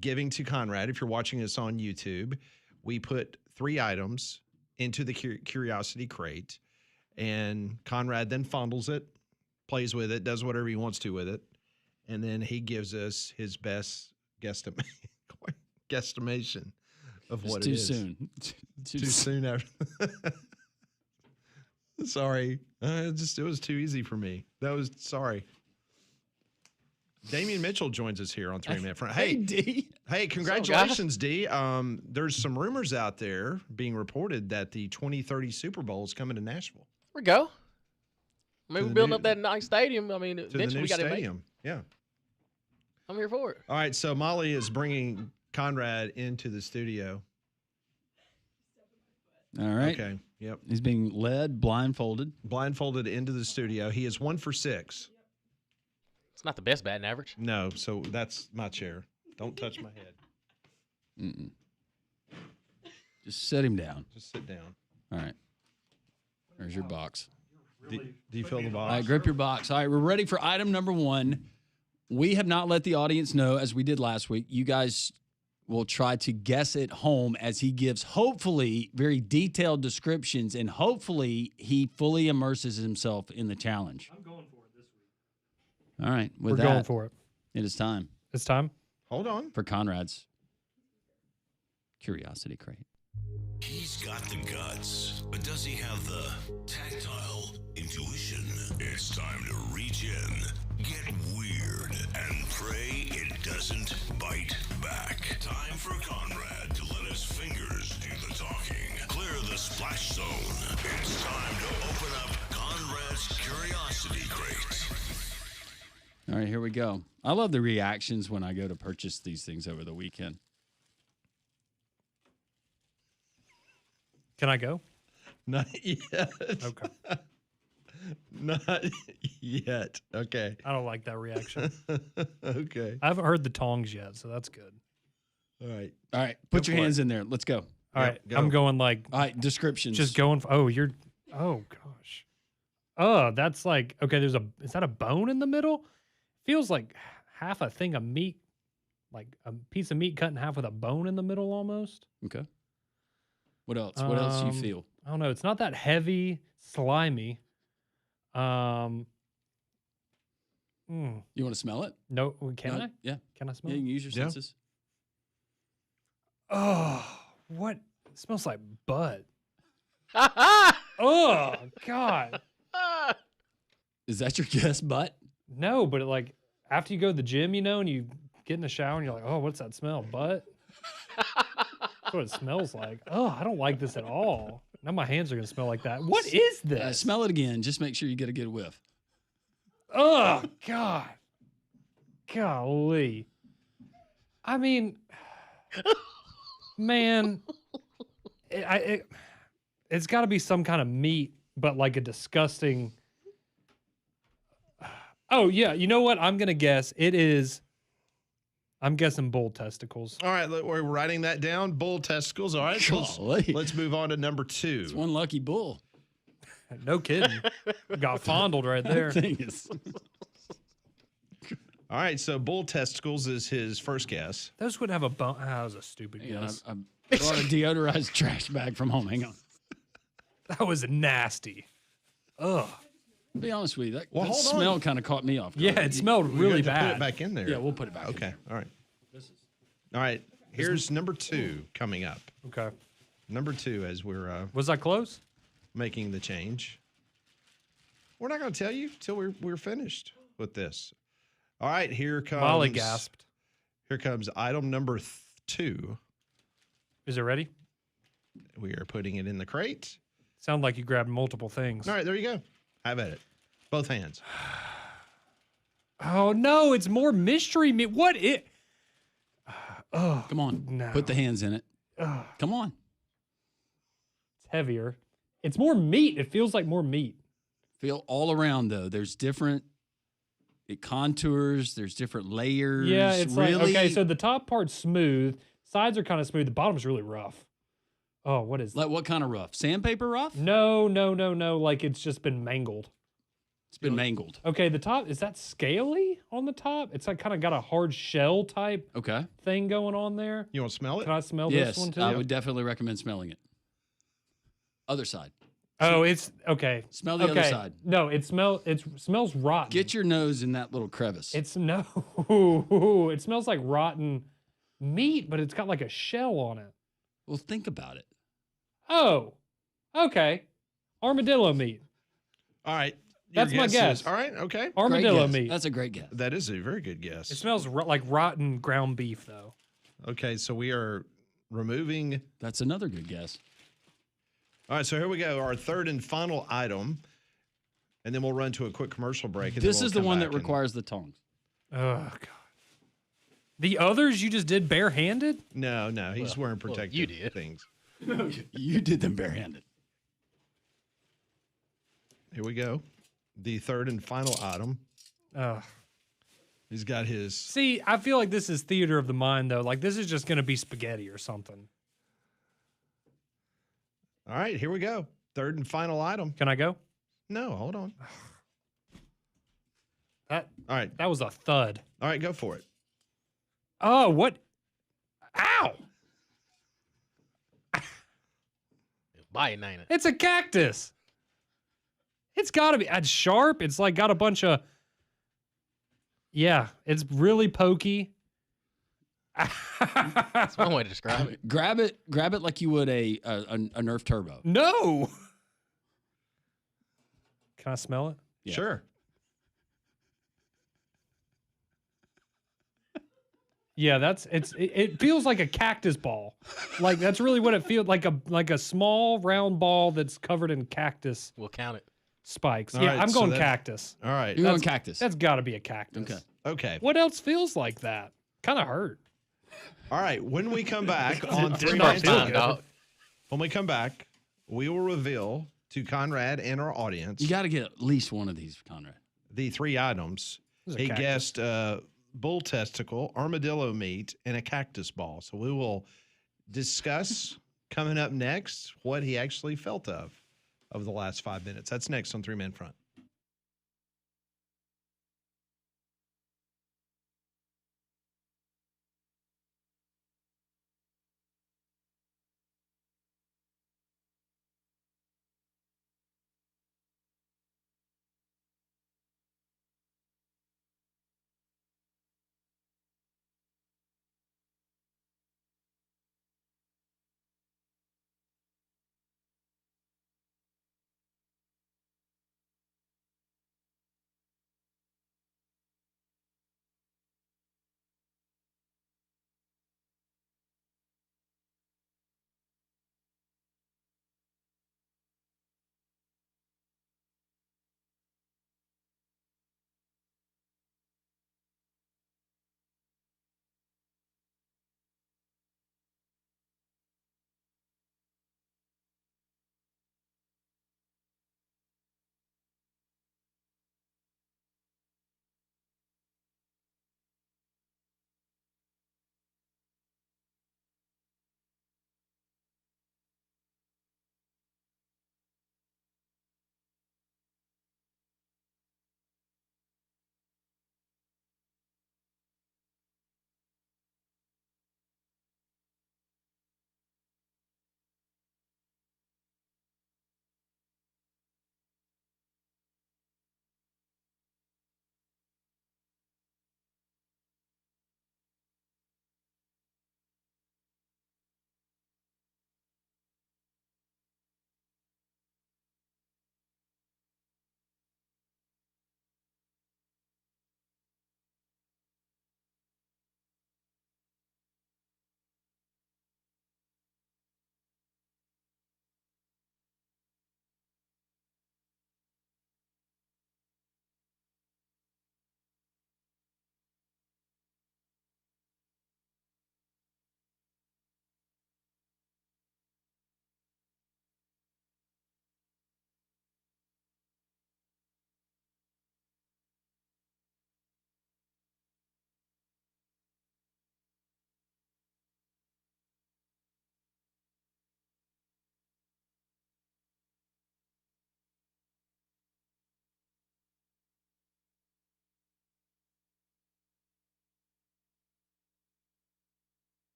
A: giving to Conrad. If you're watching us on YouTube, we put 3 items into the curiosity crate, and Conrad then fondles it, plays with it, does whatever he wants to with it, and then he gives us his best guesstimation of what it is.
B: Too
A: Too soon after. Sorry. It was too easy for me. Sorry. Damian Mitchell joins us here on 3-Man Front.
B: Hey, D.
A: Hey, congratulations, D. There's some rumors out there being reported that the 2030 Super Bowl is coming to Nashville.
J: There we go. I mean,
A: To
J: we're
A: the
J: building
A: new-
J: up that nice stadium. I mean,
A: To the
J: eventually
A: new
J: we got to make.
A: stadium. Yeah.
J: I'm here for it.
A: All right, so Molly is bringing Conrad into the studio.
B: All right.
A: Okay. Yep.
B: He's being led blindfolded.
A: Blindfolded into the studio. He is 1 for 6.
J: It's not the best batting average.
A: No, so that's my chair. Don't touch my head.
B: Mm-mm. Just set him down.
A: Just sit down.
B: All right. There's your box.
A: Do you feel the box?
B: All right, grip your box. All right, we're ready for item number 1. We have not let the audience know, as we did last week. You guys will try to guess at home as he gives, hopefully, very detailed descriptions, and hopefully he fully immerses himself in the challenge.
D: I'm going for it this week.
B: All right, with
C: We're
B: that,
C: going for it.
B: it is time
C: It's time.
A: Hold on.
B: for Conrad's Curiosity Crate.
K: He's got the guts, but does he have the tactile intuition? It's time to reach in, get weird, and pray it doesn't bite back. Time for Conrad to let his fingers do the talking. Clear the splash zone. It's time to open up Conrad's Curiosity Crate.
B: All right, here we go. I love the reactions when I go to purchase these things over the weekend.
C: Can I go?
A: Not yet.
C: Okay.
A: Not yet. Okay.
C: I don't like that reaction.
A: Okay.
C: I haven't heard the tongs yet, so that's good.
A: All right.
B: All right, put
A: Go
B: your
A: for
B: hands in there. Let's go.
C: All
A: Yep,
C: right,
A: go.
C: I'm going like
B: All right, descriptions.
C: just going. Oh gosh. Oh, that's like okay. Is that a bone in the middle? Feels like half a thing of meat, like a piece of meat cut in half with a bone in the middle almost.
B: Okay. What else? What else do you feel?
C: I don't know. It's not that heavy, slimy.
B: You want to smell it?
C: No, can
B: No?
C: I?
B: Yeah.
C: Can I smell
B: Yeah, you
C: it?
B: can use your
A: Yeah.
B: senses.
C: Oh, what? It smells like butt. Oh, God.
B: Is that your guess, butt?
C: No, but like after you go to the gym, and you get in the shower and you're like, oh, what's that smell? Butt? That's what it smells like. Oh, I don't like this at all. Now my hands are going to smell like that. What is this?
B: Smell it again. Just make sure you get a good whiff.
C: Oh, God. Golly. I mean, man, it's got to be some kind of meat, but like a disgusting. Oh, yeah. You know what? I'm going to guess it is. I'm guessing bull testicles.
A: All right. We're writing that down. Bull testicles. All right. So let's move on to number 2.
B: It's one lucky bull.
C: No kidding. Got fondled right there.
B: Thing is.
A: All right. So bull testicles is his first guess.
C: Those would have a bone. Ah, that was a stupid
B: Hang on,
C: guess.
B: I brought a deodorized trash bag from home. Hang on.
C: That was nasty. Ugh.
B: To be honest with you, that,
A: Well,
B: that
A: hold on.
B: smell kind of caught me off guard.
C: Yeah, it smelled
A: We're
C: really
A: going to put
C: bad.
A: it back in there.
B: Yeah, we'll put it back. in
A: Okay.
B: there.
A: All right. All right. Here's number 2 coming up.
C: Okay.
A: Number 2 as we're
C: Was I close?
A: making the change. We're not going to tell you till we're finished with this. All right. Here comes.
C: Molly gasped.
A: Here comes item number 2.
C: Is it ready?
A: We are putting it in the crate.
C: Sound like you grabbed multiple things.
A: All right. There you go. Have at it. Both hands.
C: Oh no, it's more mystery meat. What it? Oh,
B: Come on.
C: No.
B: Put the hands in it.
C: ugh,
B: Come on.
C: it's heavier. It's more meat. It feels like more meat.
B: Feel all around, though. There's different contours. There's different layers.
C: Yeah, it's
B: really.
C: like okay. So the top part's smooth.
L: Sides are kind of smooth. The bottom's really rough. Oh, what is
B: Like what kind of rough? Sandpaper rough?
L: No. Like it's just been mangled.
B: It's been mangled.
L: Okay, the top, is that scaly on the top? It's like kind of got a hard shell type thing going on there.
A: You want to smell it?
L: Can I smell
B: Yes,
L: this one too?
B: I would definitely recommend smelling it. Other side.
L: Oh, it's okay.
B: Smell the other side.
L: No, it smells rotten.
B: Get your nose in that little crevice.
L: It smells like rotten meat, but it's got like a shell on it.
B: Well, think about it.
L: Oh, okay. Armadillo meat.
A: All right.
L: That's my guess.
A: All right. Okay.
L: Armadillo meat.
B: That's a great guess.
A: That is a very good guess.
L: It smells like rotten ground beef, though.
A: Okay, so we are removing.
B: That's another good guess.
A: All right, so here we go. Our third and final item, and then we'll run to a quick commercial break. And
B: This
A: then
B: is
A: we'll
B: the
A: come
B: one
A: back
B: that requires the tongs.
L: Oh God. The others you just did barehanded?
A: No, he's wearing protective
J: you did.
A: things.
B: You did them barehanded.
A: Here we go. The third and final item. He's got his.
L: See, I feel like this is theater of the mind, though. Like this is just going to be spaghetti or something.
A: All right, here we go. Third and final item.
L: Can I go?
A: No, hold on.
L: All
A: right.
L: That was a thud.
A: All right, go for it.
L: Oh, what? Ow!
J: Biting, ain't it?
L: It's a cactus. It's got to be. It's sharp. It's like got a bunch of. Yeah, it's really pokey.
J: That's one way to describe it.
B: Grab it like you would a Nerf Turbo.
L: No. Can I smell it?
B: Yeah.
A: Sure.
L: Yeah, it feels like a cactus ball. Like that's really what it feels like a small round ball that's covered in cactus
J: We'll count it.
L: spikes.
A: All
L: Yeah,
A: right,
L: I'm
A: so
L: going
A: that-
L: cactus.
A: All right.
B: You're going cactus.
L: That's got to be a cactus.
B: Okay.
A: Okay.
L: What else feels like that? Kind of hurt.
A: All right. When we come back on
L: Did
A: 3
L: not feel good.
J: Dog.
A: when we come back, we will reveal to Conrad and our audience
B: You got to get at least one of these, Conrad.
A: the 3 items.
L: This is a
A: He
L: cactus.
A: guessed bull testicle, armadillo meat, and a cactus ball. So we will discuss coming up next what he actually felt of the last 5 minutes. That's next on 3 Man Front.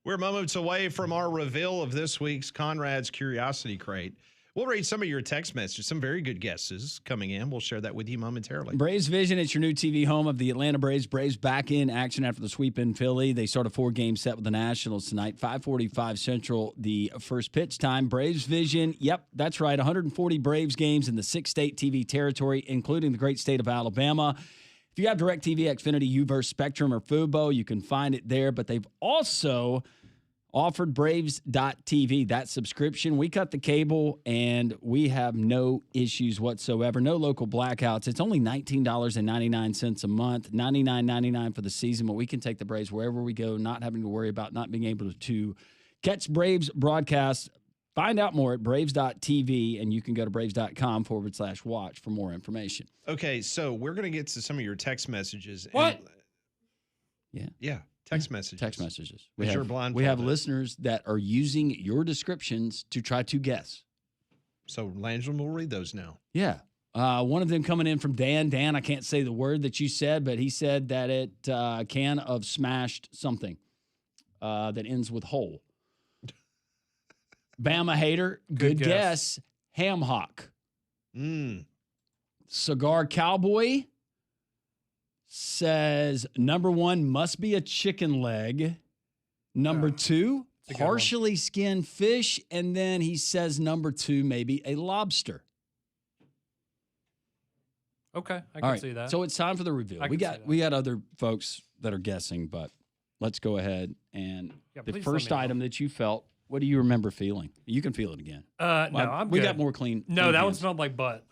A: We're moments away from our reveal of this week's Conrad's Curiosity Crate. We'll read some of your text messages. Some very good guesses coming in. We'll share that with you momentarily.
B: Braves Vision, it's your new TV home of the Atlanta Braves. Braves back in action after the sweep in Philly. They start a 4-game set with the Nationals tonight, 5:45 Central, the first pitch time. Braves Vision, yep, that's right, 140 Braves games in the 6-state TV territory, including the great state of Alabama. If you have DirecTV, Xfinity, UVerse, Spectrum, or Fubo, you can find it there, but they've also offered Braves.tv, that subscription. We cut the cable, and we have no issues whatsoever. No local blackouts. It's only $19.99 a month, $99.99 for the season, but we can take the Braves wherever we go, not having to worry about not being able to catch Braves broadcasts. Find out more at Braves.tv, and you can go to Braves.com/watch for more information.
A: Okay, so we're going to get to some of your text messages.
L: What?
A: Yeah. Text messages.
B: Text messages.
A: We
B: We have listeners that are using your descriptions to try to guess.
A: So Langela will read those now.
B: Yeah. One of them coming in from Dan. Dan, I can't say the word that you said, but he said that it can of smashed something that ends with hole. Bama hater, good guess. Ham hock. Cigar Cowboy says number 1 must be a chicken leg. Number 2, partially skinned fish. And then he says number 2, maybe a lobster.
L: Okay, I can see that.
B: So it's time for the reveal. We got other folks that are guessing, but let's go ahead and the first item that you felt. What do you remember feeling? You can feel it again.
L: We
B: got more clean.
L: No, that one
B: hands.
L: smelled like butt.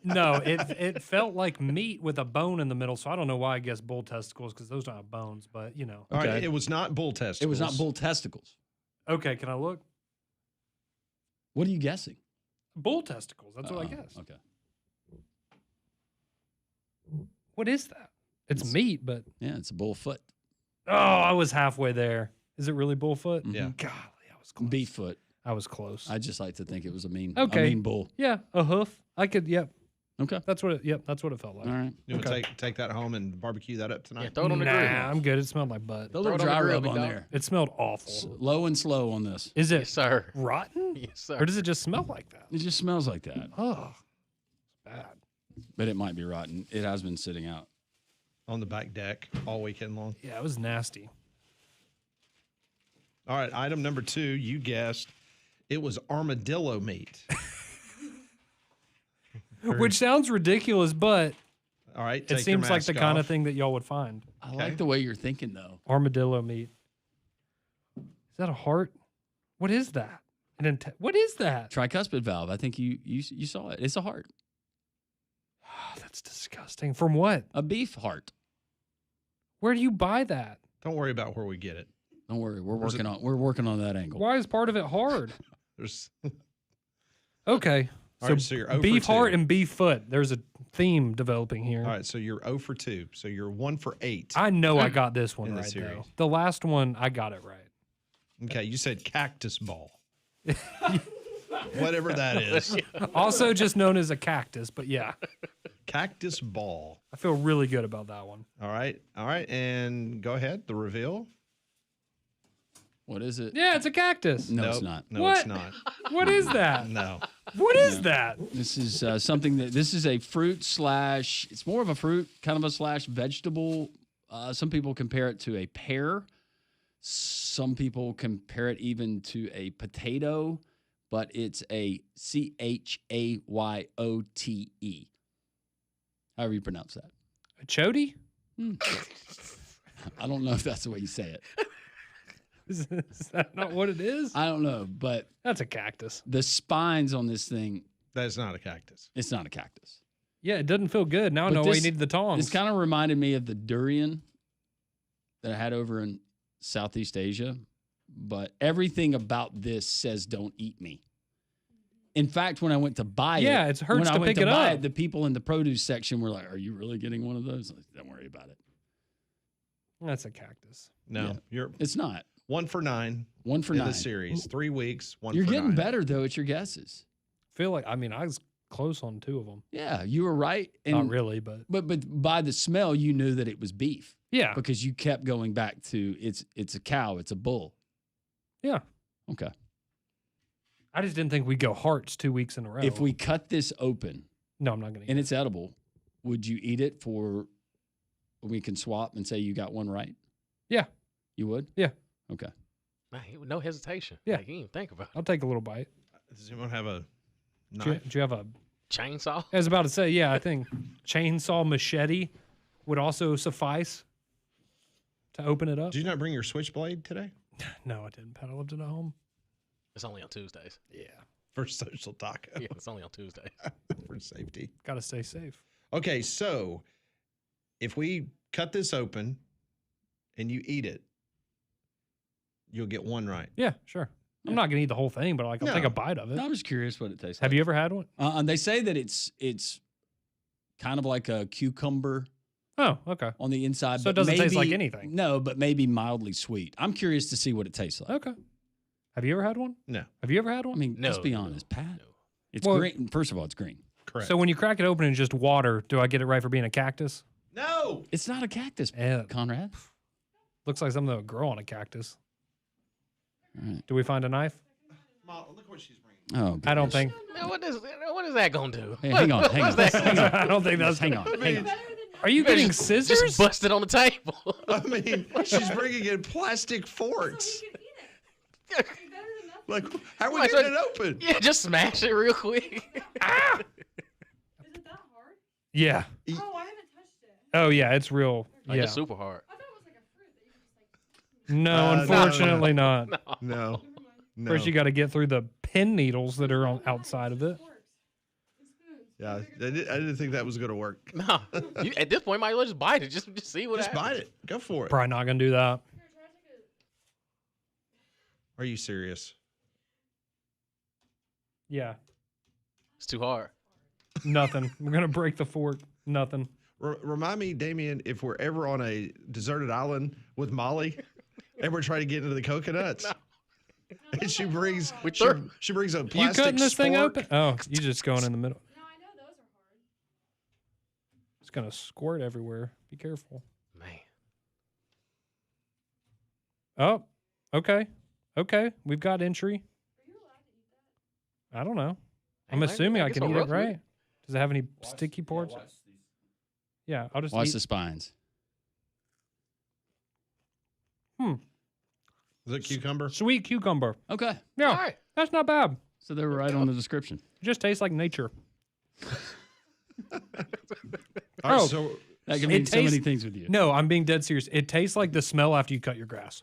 L: No, it felt like meat with a bone in the middle. So I don't know why I guess bull testicles, because those don't have bones. But you know,
A: All right, it was not bull testicles.
B: It was not bull testicles.
L: Okay, can I look?
B: What are you guessing?
L: Bull testicles. That's what I guessed.
B: Okay.
L: What is that? It's meat, but
B: yeah, it's a bull foot.
L: Oh, I was halfway there. Is it really bull foot?
B: Yeah.
L: Golly, I was close.
B: Beef foot.
L: I was close.
B: I just like to think it was a mean bull.
L: Yeah, a hoof. I could. Yep.
B: Okay.
L: That's what it felt like.
B: All right.
A: You want to take that home and barbecue that up tonight?
J: Yeah, throw it on the grill.
L: I'm good. It smelled like butt.
B: A little dry rub on there.
L: It smelled awful.
B: Low and slow on this.
L: Is it
J: Yes, sir.
L: rotten?
J: Yes, sir.
L: Or does it just smell like that?
B: It just smells like that.
L: Oh, it's bad.
B: But it might be rotten. It has been sitting out
A: on the back deck all weekend long.
L: Yeah, it was nasty.
A: All right, item number 2, you guessed. It was armadillo meat.
L: Which sounds ridiculous, but
A: all right,
L: it seems like the kind of thing that y'all would find.
B: I like the way you're thinking, though.
L: Armadillo meat. Is that a heart? What is that? What is that?
B: Tricuspid valve. I think you saw it. It's a heart.
L: Oh, that's disgusting. From what?
B: A beef heart.
L: Where do you buy that?
A: Don't worry about where we get it.
B: Don't worry. We're working on that angle.
L: Why is part of it hard?
A: There's
L: Okay.
A: All right, so you're 0 for
L: beef
A: 2.
L: heart and beef foot. There's a theme developing here.
A: All right, so you're 0 for 2. So you're 1 for 8.
L: I know I got this one
A: in the
L: right,
A: series.
L: though. The last one, I got it right.
A: Okay, you said cactus ball. Whatever that is.
L: Also just known as a cactus, but yeah.
A: Cactus ball.
L: I feel really good about that one.
A: All right, and go ahead, the reveal.
B: What is it?
L: Yeah, it's a cactus.
B: No, it's not.
A: No,
L: What?
A: it's not.
L: What is that?
A: No.
L: What is that?
B: This is something this is a fruit / it's more of a fruit, kind of a / vegetable. Some people compare it to a pear. Some people compare it even to a potato, but it's a CHAYOTE. However you pronounce that.
L: A chody?
B: I don't know if that's the way you say it.
L: Is that not what it is?
B: I don't know, but
L: That's a cactus.
B: the spines on this thing,
A: That is not a cactus.
B: it's not a cactus.
L: Yeah, it doesn't feel good. Now I
B: But
L: know why you
B: this-
L: need the tongs.
B: This kind of reminded me of the durian that I had over in Southeast Asia, but everything about this says don't eat me. In fact, when I went to buy it,
L: Yeah, it hurts
B: when I
L: to
B: went
L: pick
B: to
L: it
B: buy
L: up.
B: the people in the produce section were like, "Are you really getting one of those?" Like, don't worry about it.
L: That's a cactus.
A: No,
B: Yeah.
A: you're
B: It's not
A: 1 for 9.
B: 1 for
A: in
B: 9
A: the series. 3 weeks. 1
B: You're
A: for
B: getting
A: 9.
B: better though at your guesses.
L: Feel like I was close on 2 of them.
B: Yeah, you were right. And
L: Not really, but
B: But by the smell, you knew that it was beef.
L: Yeah.
B: Because you kept going back to it's a cow, it's a bull.
L: Yeah.
B: Okay.
L: I just didn't think we'd go hearts 2 weeks in a row.
B: If we cut this open
L: No, I'm not going to.
B: and it's edible, would you eat it for we can swap and say you got one right?
L: Yeah.
B: You would?
L: Yeah.
B: Okay.
J: Man, no hesitation.
L: Yeah.
J: Like, you didn't even think about it.
L: I'll take a little bite.
A: Does anyone have a
L: Do you,
A: knife?
L: do you have a?
J: Chainsaw?
L: I was about to say, yeah. I think chainsaw machete would also suffice to open it up.
A: Did you not bring your switchblade today?
L: No, I didn't. Pat, I left it at home.
J: It's only on Tuesdays.
L: Yeah.
A: For social taco.
J: Yeah, it's only on Tuesdays.
A: For safety.
L: Got to stay safe.
A: Okay, so if we cut this open and you eat it, you'll get one right.
L: Yeah, sure. I'm not going to eat the whole thing, but like I'll take
A: No.
L: a bite of it.
B: No, I'm just curious what it tastes like.
L: Have you ever had one?
B: And they say that it's kind of like a cucumber
L: Oh, okay.
B: on the inside.
L: So
B: but
L: it doesn't taste like
B: maybe-
L: anything.
B: No, but maybe mildly sweet. I'm curious to see what it tastes like.
L: Okay. Have you ever had one?
A: No.
L: Have you ever had
B: I
L: one?
B: mean, let's
J: No,
B: be
J: no,
B: honest, Pat.
J: no.
B: It's
L: Well-
B: green. First of all, it's green.
A: Correct.
L: So when you crack it open in just water, do I get it right for being a cactus?
A: no.
B: It's not a cactus,
L: Yeah.
B: Conrad.
L: Looks like something that would grow on a cactus.
B: All right.
L: Do we find a knife?
A: Mom, look what she's bringing.
B: Oh,
L: I don't
B: goodness.
L: think.
J: Man, what is that going to do?
B: Hey, hang on, hang on. Hang on.
L: I don't think that's.
B: Hang on. Hang on.
L: Are you getting scissors?
J: Just bust it on the table.
A: I mean, she's bringing in plastic forks. Like, how are we
J: Like,
A: getting it open?
J: Yeah, just smash it real quick.
H: Is it that hard?
L: Yeah.
H: Oh, I haven't touched it.
L: Oh yeah, it's real.
J: Like,
L: Yeah.
J: it's super hard.
H: I thought it was like a fruit that you could just like.
L: No,
A: No,
L: unfortunately not.
A: No. No.
L: First, you got to get through the pin needles that are on outside of it.
A: Yeah, I didn't think that was going to work.
J: No, you, at this point, might as well just bite it. Just see what
A: Just
J: happens.
A: bite it. Go for it.
L: Probably not gonna do that.
A: Are you serious?
L: Yeah.
J: It's too hard.
L: Nothing. We're gonna break the fork. Nothing.
A: Remind me, Damien, if we're ever on a deserted island with Molly and we're trying to get into the coconuts. And she brings she brings a
L: You
A: plastic
L: cutting this thing
A: spork.
L: open? Oh, you just going in the middle.
H: No, I know those are hard.
L: It's gonna squirt everywhere. Be careful.
J: Man.
L: Oh, okay. Okay. We've got entry.
H: Are you allowed to eat that?
L: I don't know. I'm
J: man,
L: assuming I
J: it's
L: can
J: a
L: eat it,
J: rough meat.
L: right? Does it have any sticky parts? Yeah, I'll just
B: Watch
L: eat.
B: the spines.
A: Is it cucumber?
L: Sweet cucumber.
B: Okay.
L: Yeah,
J: All right.
L: that's not bad.
B: So they were right on the description.
L: It just tastes like nature.
A: All right,
L: Oh.
A: so
B: That can
L: It
B: mean so many
L: tastes-
B: things with you.
L: No, I'm being dead serious. It tastes like the smell after you cut your grass.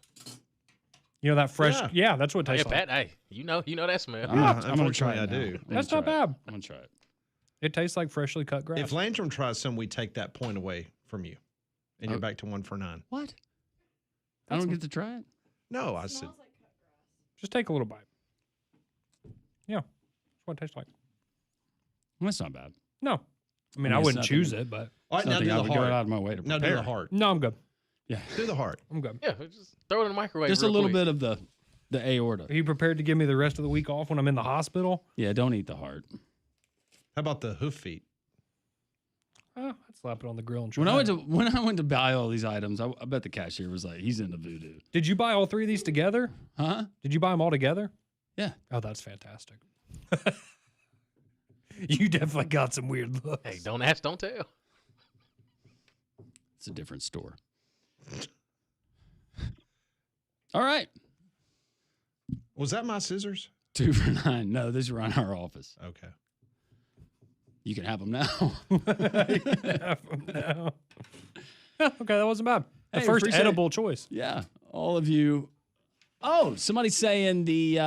L: You know that fresh?
A: Yeah.
L: Yeah, that's what it
J: Hey,
L: tastes like.
J: Pat, hey, you know that smell.
B: I'm gonna try
A: unfortunately,
B: it
A: I
B: now.
A: do.
B: I'm gonna
L: That's not
B: try it.
L: bad.
B: I'm gonna try it.
L: It tastes like freshly cut grass.
A: if Landrum tries some, we take that point away from you. And you're
B: Oh.
A: back to 1 for 9.
B: What? I don't get to try it.
A: No, I said
H: Smells like cut grass.
L: Just take a little bite. Yeah, that's what it tastes like.
B: Well, that's not bad.
L: No, I mean
B: I
L: I
B: mean,
L: wouldn't
B: it's
L: choose
B: nothing.
L: it, but
A: all right, now do
B: Something I
A: the
B: would go out
A: heart.
B: of my way to
A: Now do
B: prepare.
A: the heart.
L: no, I'm good.
B: Yeah.
A: Do the heart.
L: I'm good.
J: Yeah, just throw it in the microwave.
B: Just a
J: real
B: little
J: quick.
B: bit of the aorta.
L: Are you prepared to give me the rest of the week off when I'm in the hospital?
B: Yeah, don't eat the heart.
A: How about the hoof feet?
L: I'd slap it on the grill and try.
B: When
L: it.
B: I went to buy all these items, I bet the cashier was like, "He's into voodoo."
L: Did you buy all three of these together?
B: Huh?
L: Did you buy them all together?
B: Yeah.
L: Oh, that's fantastic. You definitely got some weird looks.
J: Hey, don't ask, don't tell.
B: It's a different store. All right.
A: Was that my scissors?
B: 2 for 9. No, these are on our office.
A: Okay.
B: You can have them now.
L: No. Yeah, okay, that wasn't bad. The
B: Hey,
L: first
B: appreciate
L: edible choice.
B: Yeah, all of you. Oh, somebody's saying the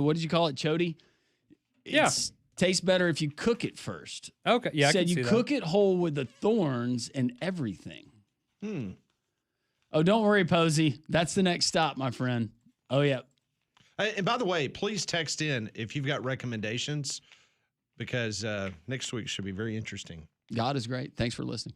B: what did you call it, chody?
L: Yeah.
B: Tastes better if you cook it first.
L: Okay, yeah, I
B: Said
L: can see
B: you cook it whole with the thorns and everything.
A: Hmm.
B: Oh, don't worry, Posey. That's the next stop, my friend. Oh, yeah.
A: Hey, and by the way, please text in if you've got recommendations because next week should be very interesting.
B: God is great. Thanks for listening.